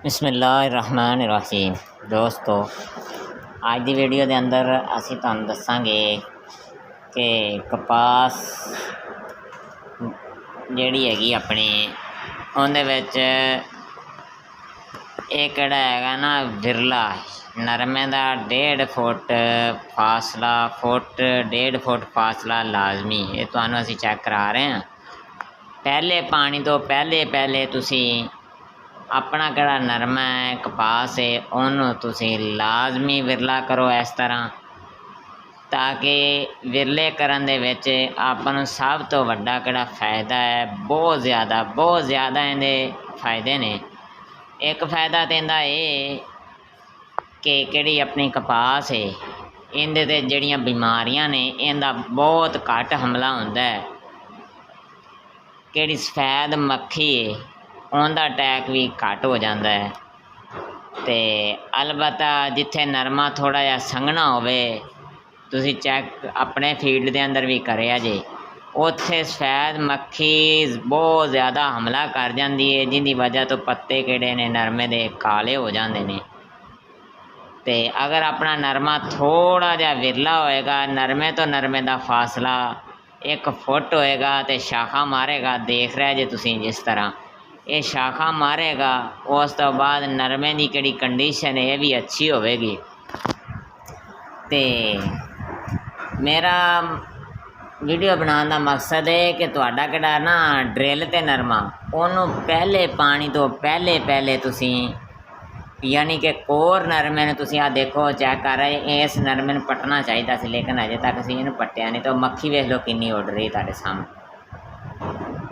बिस्मिल्लाहिर्रहमानिर्रहीम। दोस्तों, आज की वीडियो के अंदर असीं तुहानूं दस्सांगे कि कपास जिहड़ी हैगी अपनी उहदे विच इह किहड़ा हैगा ना विरला नरमे का 1.5 फुट फासला फुट 1.5 फुट फासला लाजमी। ये तुहानूं असीं चैक करा रहे हैं। पहले पानी तो पहले तुसीं अपना किहड़ा नरमा है कपास है उन्होंने तुसीं लाजमी विरला करो इस तरह, ताकि विरले करन दे विच आपां नूं सब तो वड्डा किहड़ा फ़ायदा है, बहुत ज़्यादा इहदे फ़ायदे ने। एक फ़ायदा तो इहदा ये कि किहड़ी अपनी कपास है इहदे ते जिहड़ियां बीमारियां ने इहदा बहुत घट हमला हुंदा है। किहड़ी सफेद मक्खी है उनका अटैक भी घट हो जाता है। तो अलबत्ता जिथे नरमा थोड़ा जिहा संघना होवे, तुसीं चैक अपने फील्ड के अंदर भी करिया जे, उत्थे सफेद मक्खी बहुत ज़्यादा हमला कर जाती है, जिंदी वजह तो पत्ते किहड़े ने नरमे दे काले हो जाते हैं। तो अगर अपना नरमा थोड़ा जिहा विरला होएगा, नरमे तो नरमे का फासला 1 फुट होएगा, तो शाखा मारेगा, देख रहे जे तुसीं जिस तरह ये शाखा मारेगा, उस तो बाद नरमे की किहड़ी कंडीशन है ये भी अच्छी होवेगी। तो मेरा वीडियो बनाने का मकसद है कि तुहाडा किहड़ा ना ड्रिल ते नरमा उन्होंने पहले पानी तो पहले तुसीं यानी कि कोर नरमे ने तुसीं आ देखो चैक कर रहे, इस नरमे नूं पट्टना चाहिए सी, लेकिन अजे तक असीं इहनूं पट्टिया नहीं। तो मक्खी वेख लो किन्नी उड़ रही तुहाडे सामने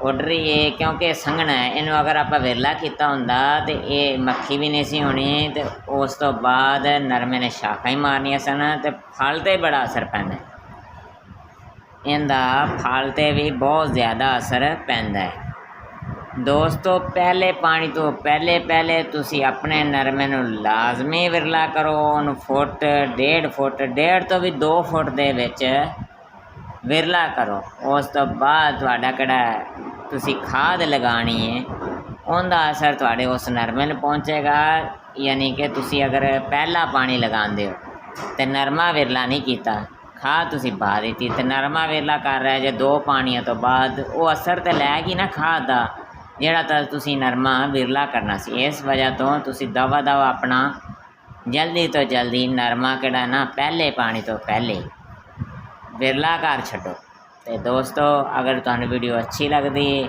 उड़ रही है, क्योंकि संघना है। इनू अगर आप विरला किया हुंदा तो ये मक्खी भी नहीं सी होनी, तो उस तो बाद नरमे ने शाखा ही मारनिया सन, तो फल ते बड़ा असर पैंदा है। इनका फल ते भी बहुत ज़्यादा असर पैंदा है। दोस्तों, पहले पानी तो पहले तुसी अपने नरमे नूं लाजमी विरला करो, उन्होंने फुट 1.5 फुट 1.5 तो भी 2 फुट दे विच विरला करो। उस तो बाद तुहाडा किहड़ा तुसी खाद लगानी है उनका असर तुहाडे उस नरमे नूं पहुँचेगा। यानी कि तुसी अगर पहला पानी लगांदे हो तो नरमा विरला नहीं किया, खाद तुसी पा दी, तो नरमा विरला कर रहा है जे 2 पानियों तो बाद वो असर तो लैगी ना खाद का, जिहड़ा तो तुसी नरमा विरला करना सी। इस वजह तो तुसी दवा अपना जल्दी तो जल्दी नरमा किहड़ा ना पहले पानी तो पहले विरला कर छड्डो। तो दोस्तों, अगर तुहानूं वीडियो अच्छी लगती है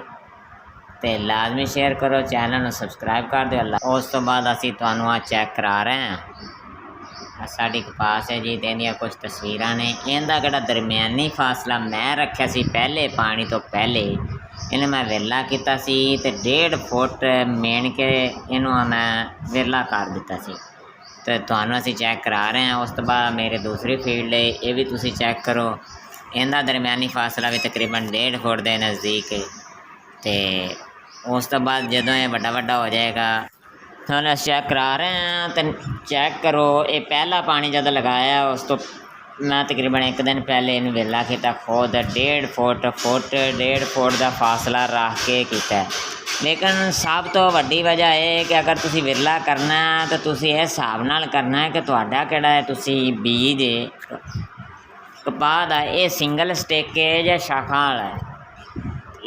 तो लाजमी शेयर करो, चैनल नूं सबसक्राइब कर दो। अल्लाह उस तो बाद असीं तुहानूं आ चैक करा रहे हैं साडी कपास है जी, इहदियां कुछ तस्वीरां ने। इहदा किहड़ा दरम्यानी फासला मैं रखिया सी पहले पानी तो पहले, इन्हें मैं विरला किया सी ते 1.5 फुट मेन के इनू मैं विरला कर दिता सी। तो तुहानूं असीं चैक करा रहे हैं। उस तो बाद मेरे दूसरी फील्ड है, ये भी तुसीं चैक करो, इनका दरम्यानी फासला भी तकरीबन 1.5 फुट के नज़दीक है। तो उस तो बाद जदों ये वड्डा हो जाएगा तुहानूं असीं चैक करा रहे हैं। तो चैक करो, ये पहला पानी जब लगाया उस तो मैं तकरीबन 1 दिन पहले इन विरला किया, खुद 1.5 फुट 1.5 फुट का फासला रख के किया। लेकिन सब तो वड्डी वजह है कि अगर तुसी विरला करना है तो तुसी इस हिसाब नाल करना है कि तुहाडा किहड़ा है तुसी बीज है कपाह दा ये सिंगल स्टिक है या शाखा वाला है,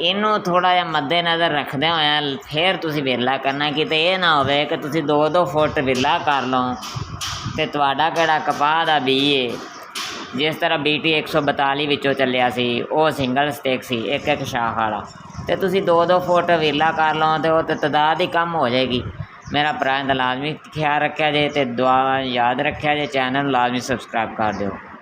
इनू थोड़ा जिहा मद्देनज़र रखदे होए फिर तुसी विरला करना। कि ये ना होवे कि तुसी 2-2 फुट विरला कर लो तो तुहाडा किहड़ा कपाह दा बीज है, जिस तरह BT 142 विचों चलिया सी, वो सिंगल स्टिक सी, एक शाख वाला, तो तुसी 2-2 फुट विरला कर लो तो वो तादाद ही कम हो जाएगी। मेरा भरा लाजमी ख्याल रखा जे, तो दुआ याद रखा जे, चैनल लाजमी सबसक्राइब कर दो।